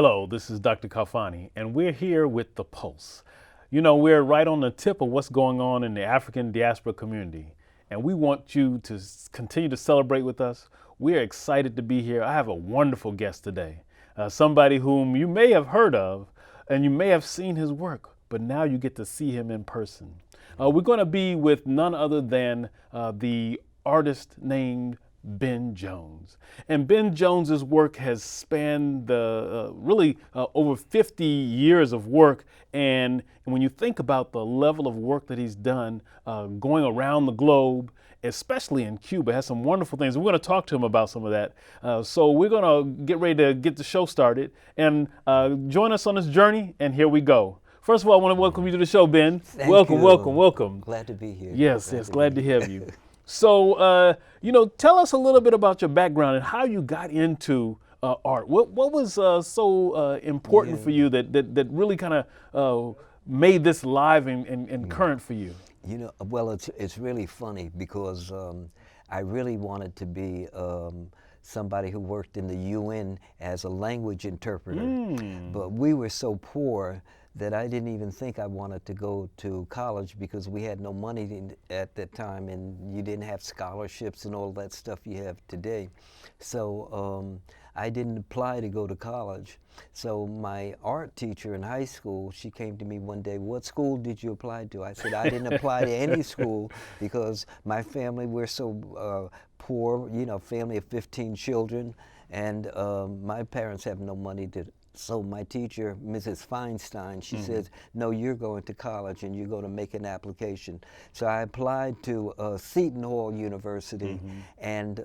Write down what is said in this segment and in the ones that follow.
Hello, this is Dr. Khalfani, and we're here with The Pulse. You know, we're right on the tip of what's going on in the African diaspora community, and we want you to continue to celebrate with us. We're excited to be here. I have a wonderful guest today, somebody whom you may have heard of, and you may have seen his work, but now you get to see him in person. We're going to be with none other than the artist named Ben Jones. And Ben Jones's work has spanned the over 50 years of work. And when you think about the level of work that he's done going around the globe, especially in Cuba, has some wonderful things. We're going to talk to him about some of that. So we're going to get ready to get the show started and join us on this journey. And here we go. First of all, I want to welcome you to the show, Ben. Welcome. Glad to be here. Yes, glad to have you. So, tell us a little bit about your background and how you got into art. What was so important for you that really kind of made this live and current for you? Well, it's really funny because I really wanted to be somebody who worked in the UN as a language interpreter, but we were so poor that I didn't even think I wanted to go to college because we had no money at that time, and you didn't have scholarships and all that stuff you have today. So I didn't apply to go to college. So my art teacher in high school, she came to me one day, "What school did you apply to?" I said, "I didn't apply to any school because my family, we're so poor, family of 15 children, and my parents have no money to." So my teacher, Mrs. Feinstein, she says, "No, you're going to college and you're going to make an application." So I applied to Seton Hall University, and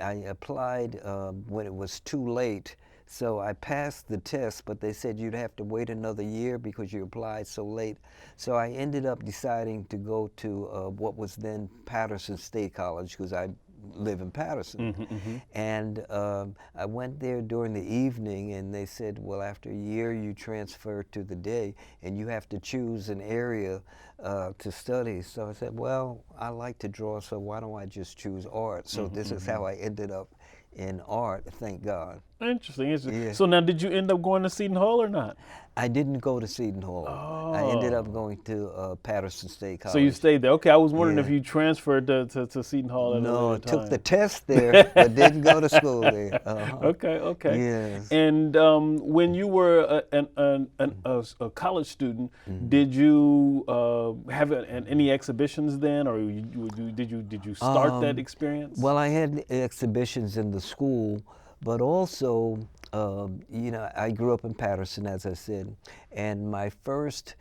I applied when it was too late. So I passed the test, but they said you'd have to wait another year because you applied so late. So I ended up deciding to go to what was then Patterson State College, because I live in Patterson. And I went there during the evening, and they said, well, after a year you transfer to the day and you have to choose an area to study. So I said, well, I like to draw, so why don't I just choose art? So this is how I ended up in art, thank God. Interesting. Yeah. So now, did you end up going to Seton Hall or not? I didn't go to Seton Hall. I ended up going to Patterson State College. So you stayed there. Okay, I was wondering if you transferred to Seton Hall at a later time. Took the test there, but didn't go to school there. Okay. Yes. And when you were a college student, did you have any exhibitions then, or did you start that experience? Well, I had exhibitions in the school, but also, I grew up in Patterson, as I said, and my first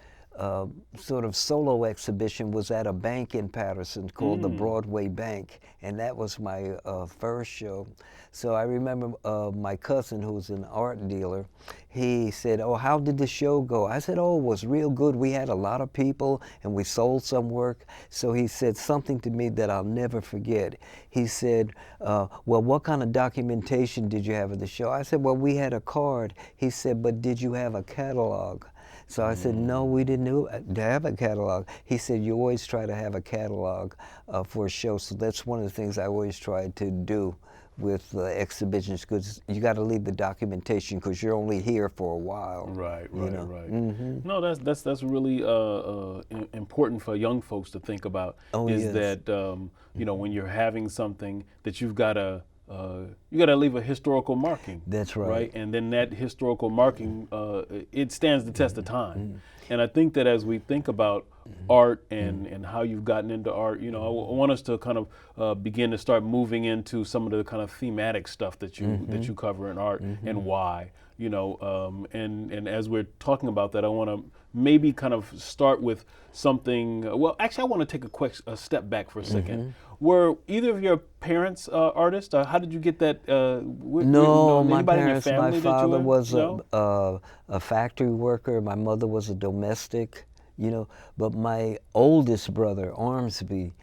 sort of solo exhibition was at a bank in Patterson called the Broadway Bank, and that was my first show. So I remember my cousin, who's an art dealer, he said, "Oh, how did the show go?" I said, "Oh, it was real good. We had a lot of people and we sold some work." So he said something to me that I'll never forget. He said, "Well, what kind of documentation did you have of the show?" I said, "Well, we had a card." He said, "But did you have a catalog?" So I said, "No, we didn't have a catalog." He said, "You always try to have a catalog for a show." So that's one of the things I always tried to do with exhibitions, because you got to leave the documentation because you're only here for a while. Right. No, that's really important for young folks to think about. That when you're having something that you got to leave a historical marking. That's right. Right, and then that historical marking it stands the test of time. And I think that as we think about art and how you've gotten into art, I want us to kind of begin to start moving into some of the kind of thematic stuff that you cover in art and why. And as we're talking about that, I want to maybe kind of start with something. Well, actually, I want to take a step back for a second. Were either of your parents artists? How did you get that? No, my anybody parents. In your family My father was a factory worker. My mother was a domestic. But my oldest brother, Ormsby,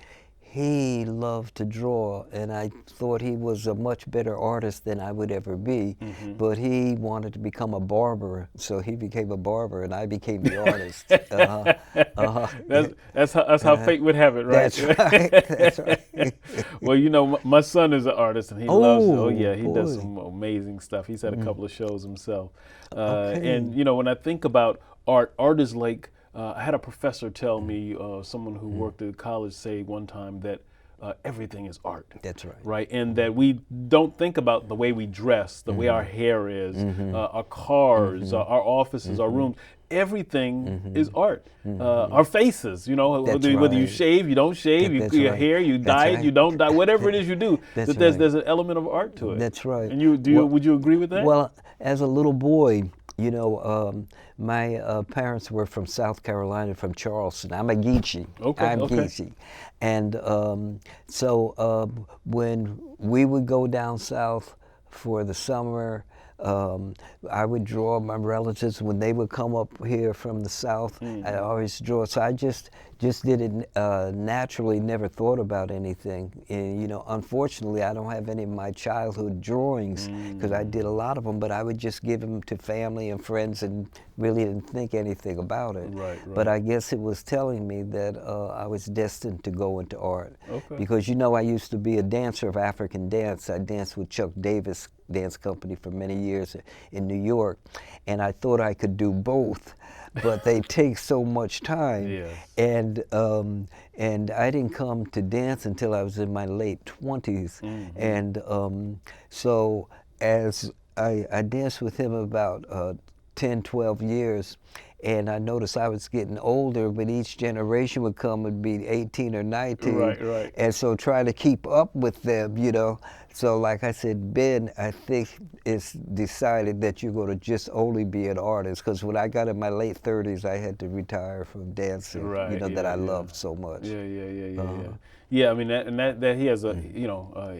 he loved to draw, and I thought he was a much better artist than I would ever be. But he wanted to become a barber, so he became a barber, and I became the artist. That's how fate would have it, right? That's right. That's right. Well, you know, my son is an artist, and he loves it. Oh yeah, he does boy. some amazing stuff. He's had a couple of shows himself. Okay. And you know, when I think about art, art is like I had a professor tell me, someone who worked at college say one time that everything is art. That's right. Right, and that we don't think about the way we dress, the way our hair is, our cars, our offices, our rooms. Everything is art. Our faces, you know, whether you right. shave, you don't shave, your right. hair, you That's dye it, right. you don't dye, whatever it is you do, That's there's right. an element of art to it. That's right. And would you agree with that? Well, as a little boy, you know, my parents were from South Carolina, from Charleston. I'm a Geechee. I'm Geechee. And so when we would go down south for the summer, I would draw my relatives when they would come up here from the south. I always draw. So I just did it naturally. Never thought about anything. And, you know, unfortunately, I don't have any of my childhood drawings because I did a lot of them. But I would just give them to family and friends, and really didn't think anything about it. Right. But I guess it was telling me that I was destined to go into art. Okay. Because, you know, I used to be a dancer of African dance. I danced with Chuck Davis Dance Company for many years in New York, and I thought I could do both, but they take so much time. Yes. And I didn't come to dance until I was in my late 20s. And so as I danced with him about 10, 12 years, and I noticed I was getting older, but each generation would come and be 18 or 19. Right. And so trying to keep up with them, you know. So like I said, Ben, I think it's decided that you're going to just only be an artist, because when I got in my late 30s, I had to retire from dancing, you know, that I loved so much. Yeah, I mean, that he has a, you know,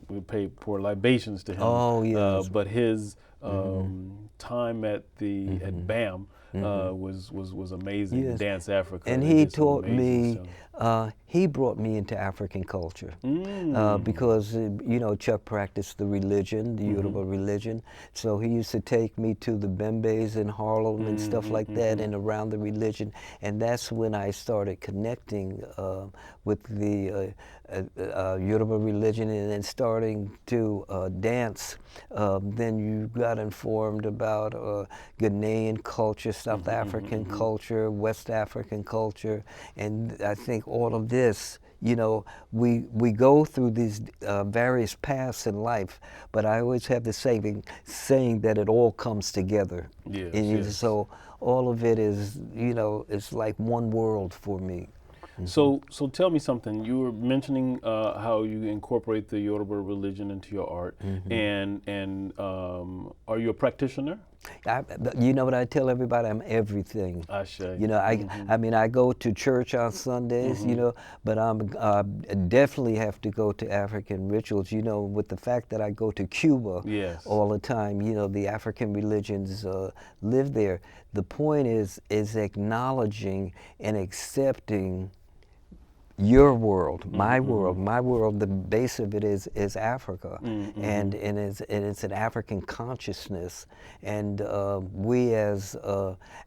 we pay pour libations to him. Oh, yes. But his time at BAM was amazing. Yes. Dance Africa. And he taught me, he brought me into African culture because, you know, Chuck practiced the religion, the Yoruba religion. So he used to take me to the Bembes in Harlem and stuff like that, and around the religion. And that's when I started connecting with the Yoruba religion, and then starting to dance. Then you got informed about Ghanaian culture, South African culture, West African culture, and I think all of this, you know, we go through these various paths in life, but I always have the saying that it all comes together. Yes. So all of it is, you know, it's like one world for me. So tell me something. You were mentioning how you incorporate the Yoruba religion into your art, and are you a practitioner? You know what I tell everybody? I'm everything. Ashe. You know, I mean, I go to church on Sundays, you know, but I definitely have to go to African rituals. You know, with the fact that I go to Cuba all the time, you know, the African religions live there. The point is acknowledging and accepting your world, my world. The base of it is Africa, and it's an African consciousness, and we as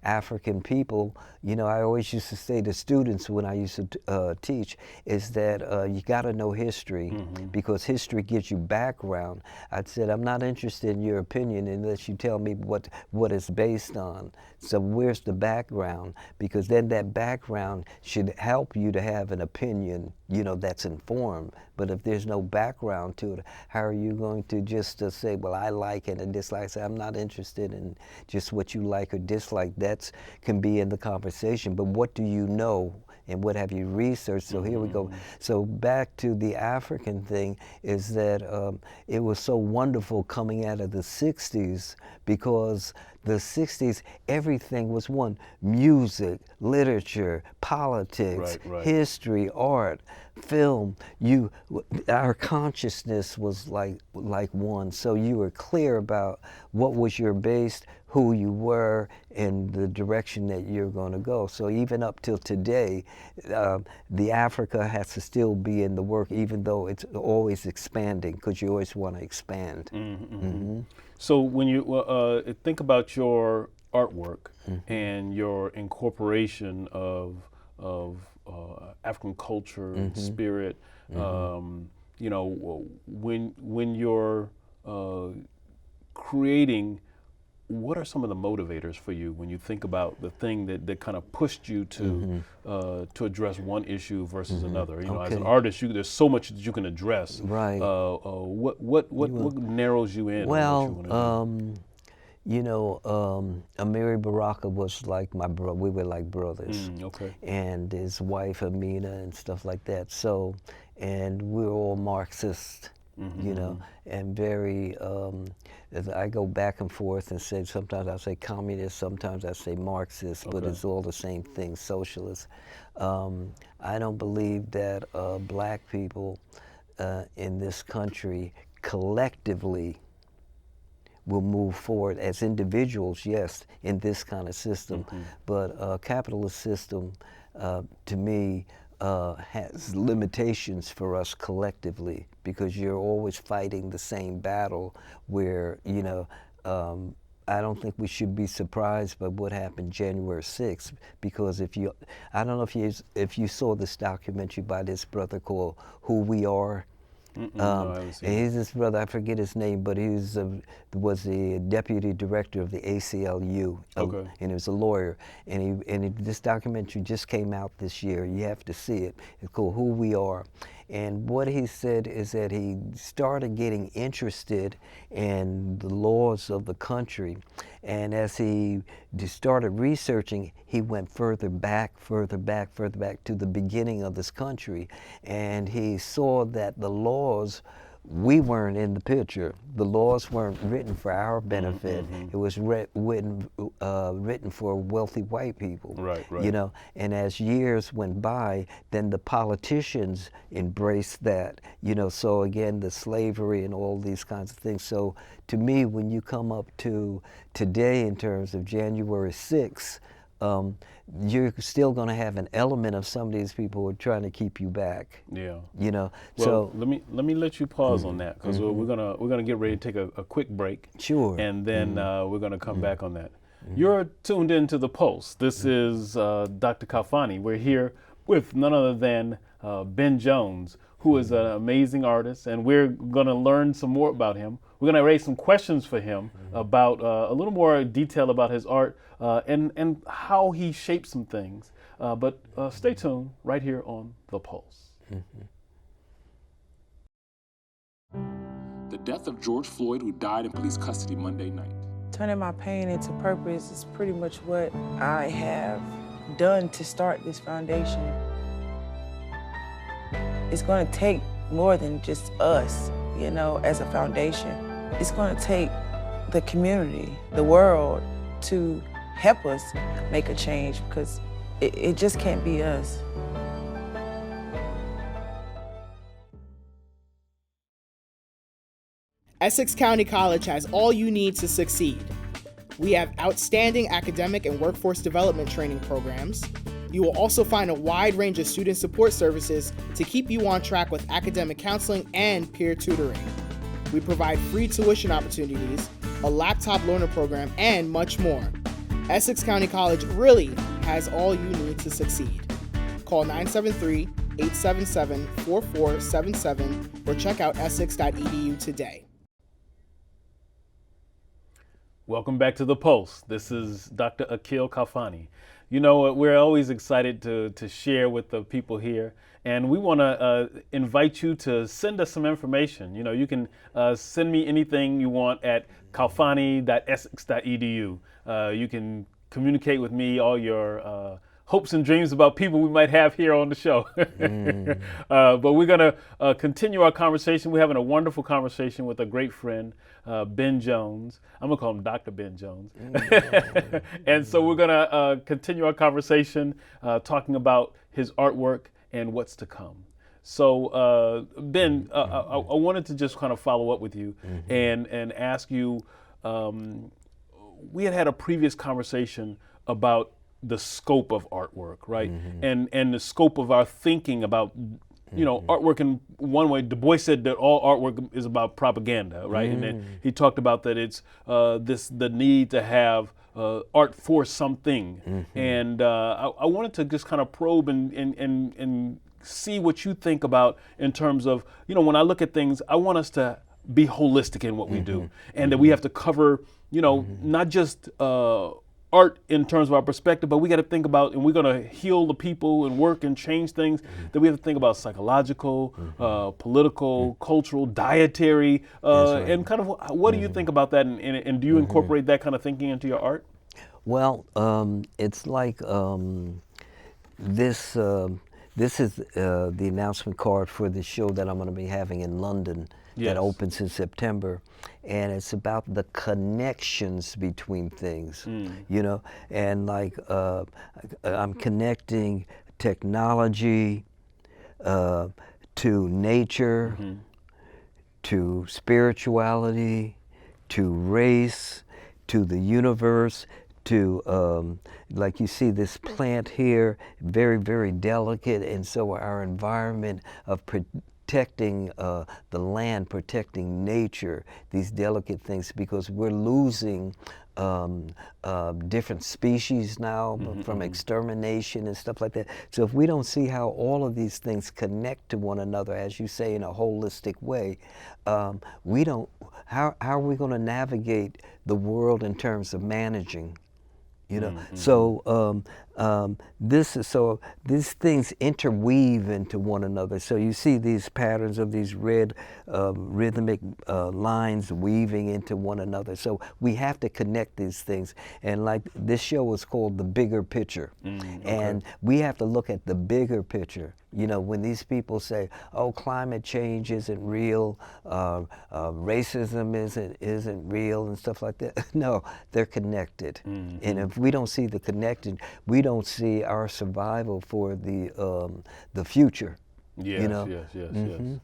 African people, you know, I always used to say to students when I used to teach, is that you got to know history, because history gives you background. I said, I'm not interested in your opinion unless you tell me what it's based on. So where's the background? Because then that background should help you to have an opinion, you know, that's informed. But if there's no background to it, how are you going to just say, well, I like it and dislike? I say, I'm not interested in just what you like or dislike. That can be in the conversation. But what do you know? And what have you researched? So here we go. So back to the African thing, is that it was so wonderful coming out of the 60s, because the 60s, everything was one: music, literature, politics, history, art, film. Our consciousness was like one. So you were clear about what was your base, who you were and the direction that you're going to go. So even up till today, the Africa has to still be in the work, even though it's always expanding, because you always want to expand. So when you think about your artwork and your incorporation of African culture and spirit, you know, when you're creating, what are some of the motivators for you when you think about the thing that kind of pushed you to address one issue versus another? You know, as an artist, there's so much that you can address. Right. What narrows you in? Well, on what you want to do? you know, Amiri Baraka was like my brother. We were like brothers. Okay. And his wife Amina and stuff like that. So, and we were all Marxist, you know, and very. I go back and forth and say sometimes I say communist, sometimes I say Marxist, but it's all the same thing, socialist. I don't believe that black people in this country collectively will move forward as individuals, yes, in this kind of system. But capitalist system, to me, has limitations for us collectively, because you're always fighting the same battle where, you know, I don't think we should be surprised by what happened January 6th, because I don't know if you saw this documentary by this brother called Who We Are. No, I haven't seen and he's this brother, I forget his name, but he was the deputy director of the ACLU, and he was a lawyer. And this documentary just came out this year. You have to see it. It's called Who We Are. And what he said is that he started getting interested in the laws of the country. And as he started researching, he went further back to the beginning of this country. And he saw that the laws, we weren't in the picture. The laws weren't written for our benefit. It was written for wealthy white people. Right. You know, and as years went by, then the politicians embraced that. You know, so again, the slavery and all these kinds of things. So to me, when you come up to today in terms of January 6th, you're still going to have an element of some of these people who are trying to keep you back. Yeah. You know. Well, so let me let you pause on that, because we're gonna get ready to take a quick break. Sure. And then we're gonna come back on that. You're tuned into The Pulse. This is Dr. Khalfani. We're here with none other than Ben Jones, who is an amazing artist, and we're gonna learn some more about him. We're gonna raise some questions for him about a little more detail about his art and how he shapes some things. But stay tuned right here on The Pulse. The death of George Floyd, who died in police custody Monday night. Turning my pain into purpose is pretty much what I have done to start this foundation. It's going to take more than just us, you know, as a foundation. It's going to take the community, the world, to help us make a change, because it just can't be us. Essex County College has all you need to succeed. We have outstanding academic and workforce development training programs. You will also find a wide range of student support services to keep you on track with academic counseling and peer tutoring. We provide free tuition opportunities, a laptop loaner program, and much more. Essex County College really has all you need to succeed. Call 973-877-4477 or check out essex.edu today. Welcome back to The Pulse. This is Dr. Akil Khalfani. You know, we're always excited to share with the people here, and we want to invite you to send us some information. You know, you can send me anything you want at khalfani.essex.edu. You can communicate with me all your hopes and dreams about people we might have here on the show. But we're going to continue our conversation. We're having a wonderful conversation with a great friend, Ben Jones. I'm going to call him Dr. Ben Jones. And so we're going to continue our conversation talking about his artwork and what's to come. So Ben, I wanted to just kind of follow up with you and ask you, we had a previous conversation about the scope of artwork, right? And the scope of our thinking about, you know, artwork in one way. Du Bois said that all artwork is about propaganda, right? And then he talked about that it's the need to have art for something. And I wanted to just kind of probe and see what you think about in terms of, you know, when I look at things, I want us to be holistic in what we do, and that we have to cover, you know, not just art in terms of our perspective, but we got to think about, and we're going to heal the people and work and change things, that we have to think about psychological, political, cultural, dietary, and kind of what do you think about that, and do you incorporate that kind of thinking into your art? Well, it's like this. This is the announcement card for the show that I'm going to be having in London. Yes. That opens in September, and it's about the connections between things, you know, and like I'm connecting technology to nature, to spirituality, to race, to the universe, to like you see this plant here, very, very delicate, and so our environment of protecting the land, protecting nature, these delicate things, because we're losing different species now from extermination and stuff like that. So if we don't see how all of these things connect to one another, as you say, in a holistic way, we don't, how are we going to navigate the world in terms of managing? You know, so these things interweave into one another. So you see these patterns of these red rhythmic lines weaving into one another. So we have to connect these things. And like this show is called The Bigger Picture, and we have to look at the bigger picture. You know, when these people say, "Oh, climate change isn't real, racism isn't real," and stuff like that, no, they're connected. And if we don't see the connection, we don't see our survival for the future. Yes, you know? yes.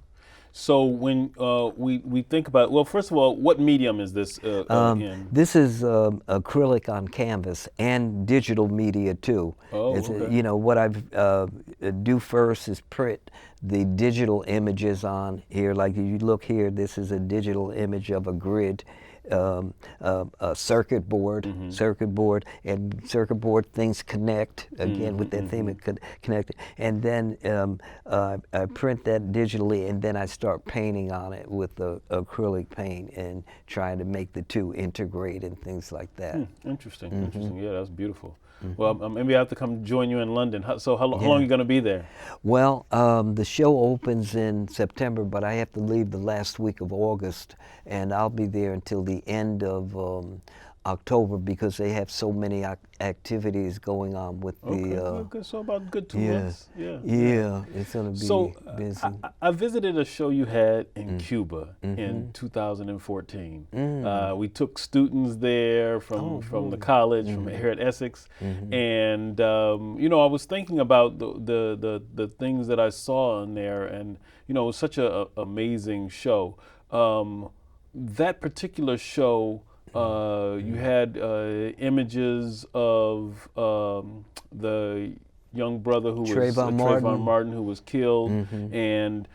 So when we think about, well, first of all, what medium is this in? This is acrylic on canvas and digital media too. Oh, okay. You know, what I do first is print the digital images on here. Like if you look here, this is a digital image of a grid. A circuit board, and circuit board things connect again with that theme of connected, and then I print that digitally, and then I start painting on it with the acrylic paint and trying to make the two integrate and things like that. Interesting, interesting. Yeah, that's beautiful. Well, maybe I have to come join you in London. So how long are you going to be there? Well, the show opens in September, but I have to leave the last week of August, and I'll be there until the end of October, because they have so many activities going on with the. Okay, so about good 2 months. Yeah, it's going to be busy. I visited a show you had in Cuba in 2014. We took students there from the college, from here at Essex, and you know, I was thinking about the things that I saw in there, and you know, it was such a amazing show. That particular show. You had images of the young brother who was Trayvon Martin, who was killed, and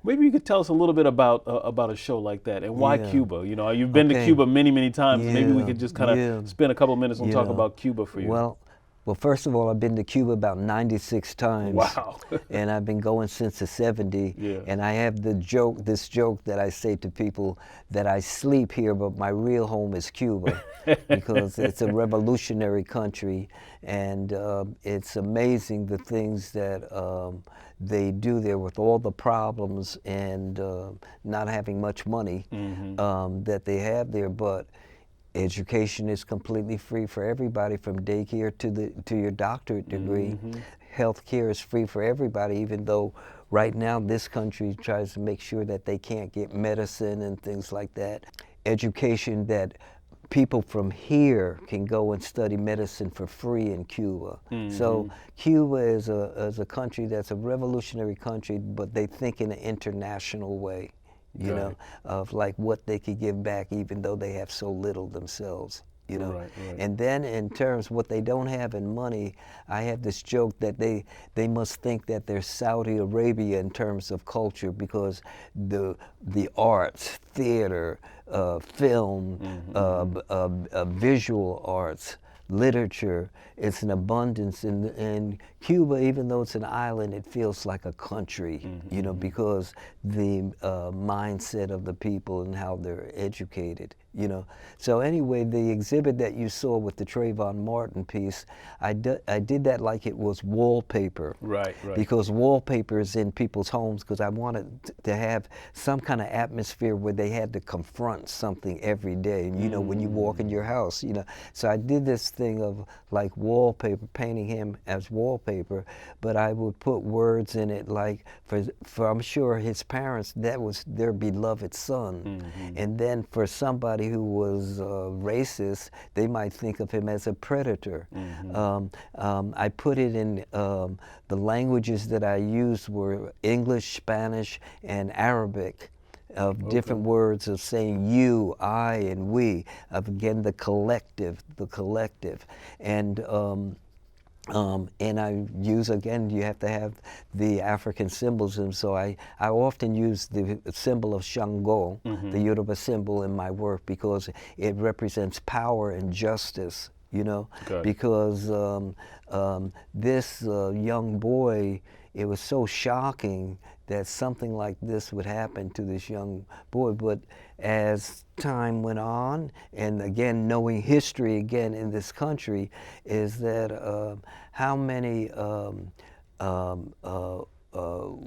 maybe you could tell us a little bit about a show like that and why Cuba. You know, you've been to Cuba many times. Maybe we could just kind of spend a couple minutes and talk about Cuba for you. Well, first of all, I've been to Cuba about 96 times. Wow. And I've been going since the 70s. Yeah. And I have this joke that I say to people, that I sleep here, but my real home is Cuba, because it's a revolutionary country, and it's amazing the things that they do there with all the problems and not having much money that they have there. But education is completely free for everybody, from daycare to your doctorate degree. Health care is free for everybody, even though right now this country tries to make sure that they can't get medicine and things like that. Education that people from here can go and study medicine for free in Cuba. So Cuba is a country that's a revolutionary country, but they think in an international way. You know, of like what they could give back, even though they have so little themselves. you know. Right, right. And then in terms what they don't have in money, I have this joke that they must think that they're Saudi Arabia in terms of culture, because the arts, theater, film, visual arts, literature, it's an abundance in Cuba. Even though it's an island, it feels like a country, you know, because the mindset of the people and how they're educated, you know. So anyway, the exhibit that you saw with the Trayvon Martin piece, I did that like it was wallpaper. Right, right. Because wallpaper is in people's homes, because I wanted to have some kind of atmosphere where they had to confront something every day, you know, when you walk in your house, you know. So I did this thing of like wallpaper, painting him as wallpaper, but I would put words in it like, for I'm sure his parents, that was their beloved son. And then for somebody who was racist, they might think of him as a predator. I put it in, the languages that I used were English, Spanish, and Arabic, of different words of saying you, I, and we, of again the collective, and I use, again, you have to have the African symbolism, so I often use the symbol of Shango, the Yoruba symbol, in my work, because it represents power and justice, you know. Okay. Because this young boy, it was so shocking that something like this would happen to this young boy. But as time went on, and again, knowing history again in this country, is that how many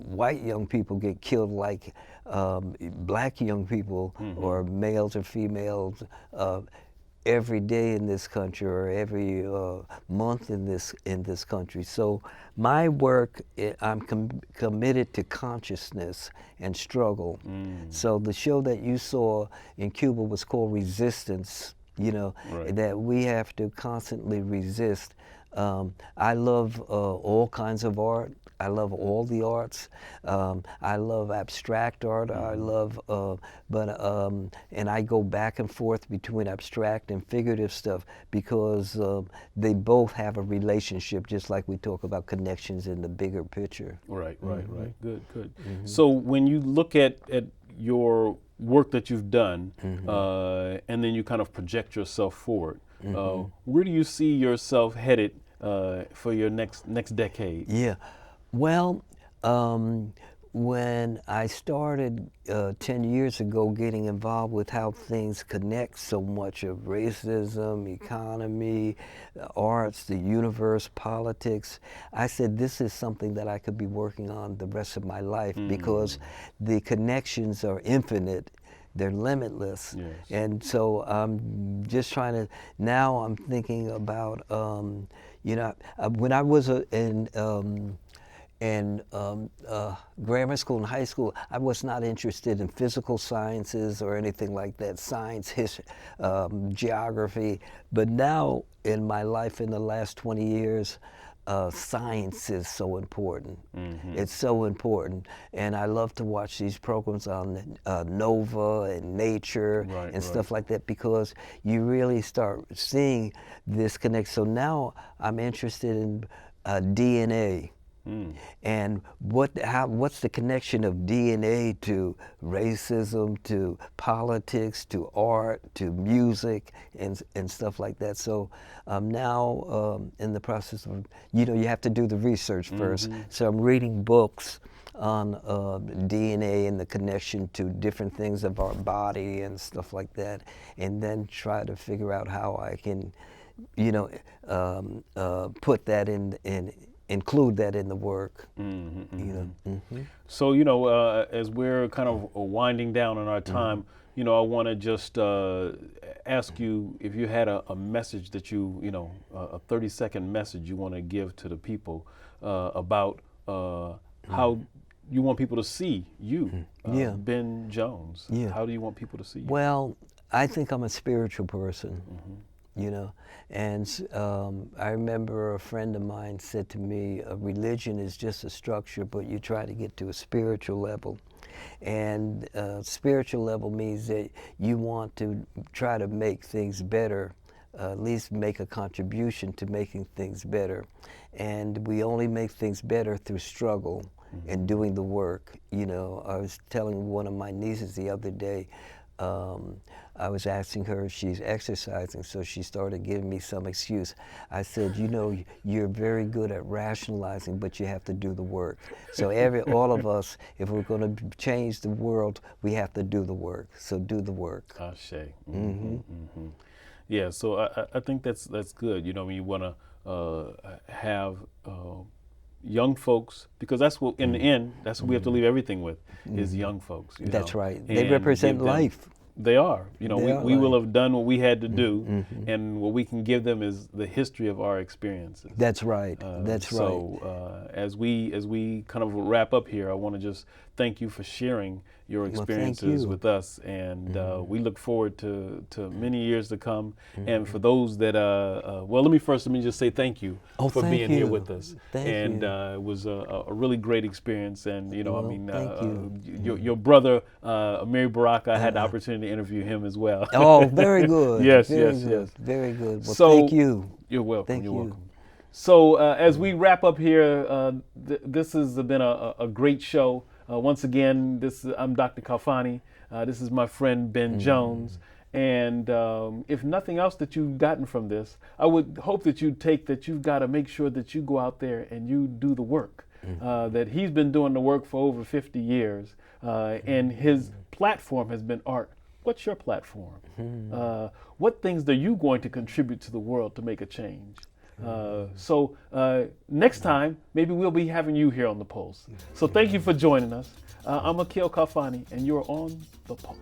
white young people get killed like black young people, or males or females, every day in this country, or every month in this country. So my work, I'm committed to consciousness and struggle. So the show that you saw in Cuba was called Resistance, you know, that we have to constantly resist. I love all kinds of art. I love all the arts. I love abstract art. I love, and I go back and forth between abstract and figurative stuff, because they both have a relationship, just like we talk about connections in the bigger picture. Right. Good, good. So when you look at your work that you've done, and then you kind of project yourself forward, where do you see yourself headed for your next decade? Yeah. Well, when I started 10 years ago getting involved with how things connect so much of racism, economy, arts, the universe, politics, I said this is something that I could be working on the rest of my life, because the connections are infinite. They're limitless. Yes. And so I'm just trying to, now I'm thinking about, you know, when I was in grammar school and high school, I was not interested in physical sciences or anything like that, science, history, geography. But now in my life in the last 20 years, science is so important. It's so important. And I love to watch these programs on Nova and Nature and stuff like that, because you really start seeing this connect. So now I'm interested in DNA. And what's the connection of DNA to racism, to politics, to art, to music, and stuff like that. So I'm now in the process of, you know, you have to do the research first. So I'm reading books on DNA and the connection to different things of our body and stuff like that, and then try to figure out how I can, you know, put that include that in the work. You know. So, you know, as we're kind of winding down on our time, you know, I want to just ask you if you had a message that you know, a 30-second message you want to give to the people about how you want people to see you, Ben Jones. How do you want people to see you? Well, I think I'm a spiritual person. You know, and I remember a friend of mine said to me, a religion is just a structure, but you try to get to a spiritual level. And spiritual level means that you want to try to make things better at least make a contribution to making things better. And we only make things better through struggle and doing the work. You know, I was telling one of my nieces the other day, I was asking her if she's exercising, so she started giving me some excuse. I said, you know, you're very good at rationalizing, but you have to do the work. So all of us, if we're going to change the world, we have to do the work. So do the work. Ashe. Yeah, so I think that's good. You know, when you want to have young folks, because that's what, in the end, that's what we have to leave everything with, is young folks. You That's know, right. They and represent give them- life. They are. You know, They are we will life. have done what we had to do, and what we can give them is the history of our experiences. That's right. That's right. So as we kind of wrap up here, I want to just thank you for sharing your thank experiences you. with us, and we look forward to many years to come. And for those that, well, let me just say thank you for thank being here you. with us. Thank and you. It was a really great experience. And you know, Well, I mean, thank you. your brother, Amiri Baraka, I had the opportunity to interview him as well. Oh, very good. Yes, very yes, good. yes. Very good. Well, So- thank you. You're welcome. Thank You're you. welcome. So as we wrap up here, this has been a great show. Once again, I'm Dr. Khalfani. This is my friend Ben Jones. And if nothing else that you've gotten from this, I would hope that you've got to make sure that you go out there and you do the work. That he's been doing the work for over 50 years, and his platform has been art. What's your platform? What things are you going to contribute to the world to make a change? So next time, maybe we'll be having you here on The Pulse. So thank you for joining us. I'm Akil Khalfani, and you're on The Pulse.